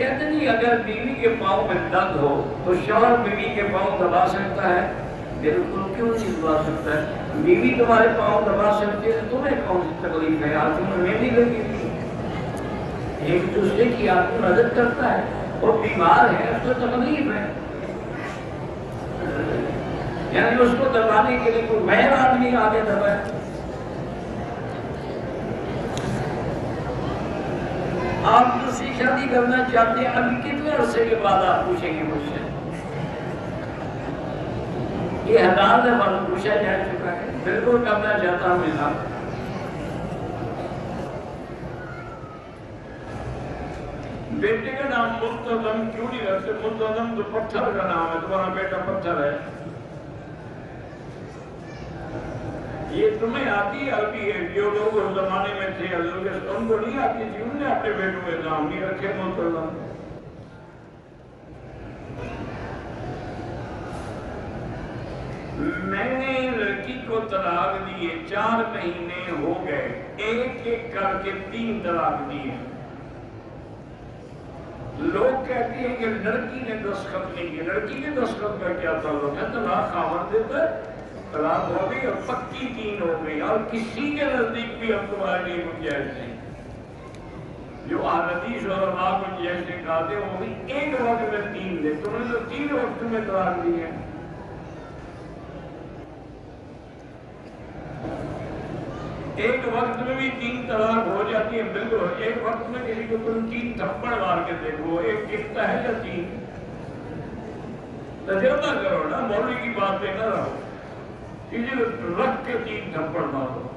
کہتے نہیں اگر بیوی کے پاؤں میں درد ہو تو شوہر بیوی کے پاؤں دبا سکتا ہے؟ بالکل کیوں نہیں دبا سکتا ہے؟ بیوی تمہارے پاؤں دبا سکتی ہے، تمہیں کون سی تکلیف ہے؟ آج تمہیں مہندی لگی ہوئی، ایک دوسرے کی آپ کو مدد کرتا ہے، وہ بیمار ہے اس کو تکلیف ہے، یعنی اس کو دبانے کے لیے کوئی غیر آدمی آگے دبائے۔ آپ دوسری شادی کرنا چاہتے ہیں، ابھی کتنے عرصے کے بعد آپ پوچھیں گے مجھ سے؟ یہ 1000 دفعہ پوچھا جا چکا ہے، بالکل کرنا چاہتا ہوں انسان۔ بیٹے کا نام ملتزم کیوں نہیں رکھتے؟ ملتزم تو پتھر کا نام ہے، تمہارا بیٹا پتھر ہے۔ یہ تمہیں آتی عربی ہے، جو لوگ اس زمانے میں تھے ان کو نہیں آتی تھی، انہوں نے اپنے بیٹوں کے نام نہیں رکھے ملتزم۔ میں نے لڑکی کو طلاق دیے، 4 مہینے ہو گئے، ایک ایک کر کے 3 طلاق دیے۔ لوگ کہتے ہیں کہ لڑکی نے دستخط نہیں کیا، لڑکی کے دستخط کا کیا تعلق ہے؟ طلاق خاوند دیتا ہے، طلاق ہو گئی اور پکی 3 ہو گئی، اور کسی کے نزدیک بھی اب تمہارے لیے گنجائش نہیں۔ جو حدیث اور علماء کو گنجائش نہیں کہتے وہ بھی ایک وقت میں 3 دے، تم نے تو 3 وقت میں طلاق دی ہے۔ ایک وقت میں بھی 3 طلاق ہو جاتی ہے، بالکل ایک وقت میں کسی کو تم 3 تھپڑ مار کے دیکھو، ایک کتنا ہے یا 3؟ تجربہ کرو نا، مولوی کی بات پہ نہ رہو، کسی کو رکھ کے 3 تھپڑ مارو،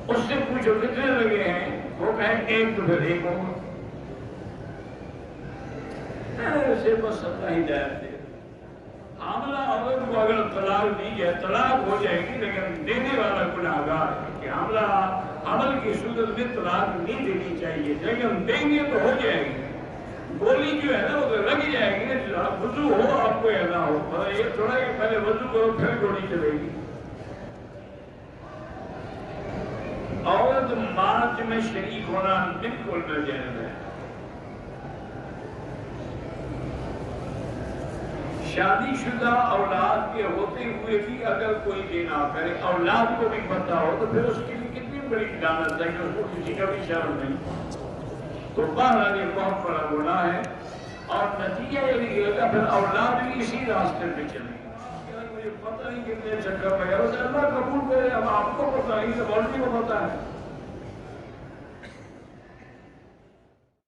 اس سے پوچھو کتنے لگے ہیں، وہ کہیں 1 تو پھر 1 ہوگا۔ ایسے بس اللہ ہدایت دے۔ حاملہ عورت کو اگر طلاق دی جائے، طلاق ہو جائے گی، لیکن دینے والا گناہگار ہے کہ حمل کی صورت میں طلاق نہیں دینی چاہیے، لیکن دیں گے تو ہو جائے گی۔ گولی جو ہے نا وہ تو لگ جائے گی، وضو ہو آپ کو یا نہ ہو، یہ تھوڑا کہ پہلے وضو کرو پھر گولی چلے گی۔ عورت مارچ میں شریک ہونا بالکل ناجائز ہے۔ شادی شدہ اولاد کے ہوتے ہوئے بھی اگر کوئی دینا کرے، اولاد کو بھی پتہ ہو، تو پھر اس کے لیے کتنی بڑی لعنت ہے کہ اس کو کسی کا بھی شرم نہیں۔ تو بہرحال یہ بہت بڑا گناہ ہے، اور نتیجہ یہ نکلے گا پھر اولاد بھی اسی راستے پہ چلے گی۔ مجھے پتہ نہیں کتنے چکر لگا، اللہ قبول کرے، اب آپ کو پتہ نہیں، مولوی کو پتہ ہے۔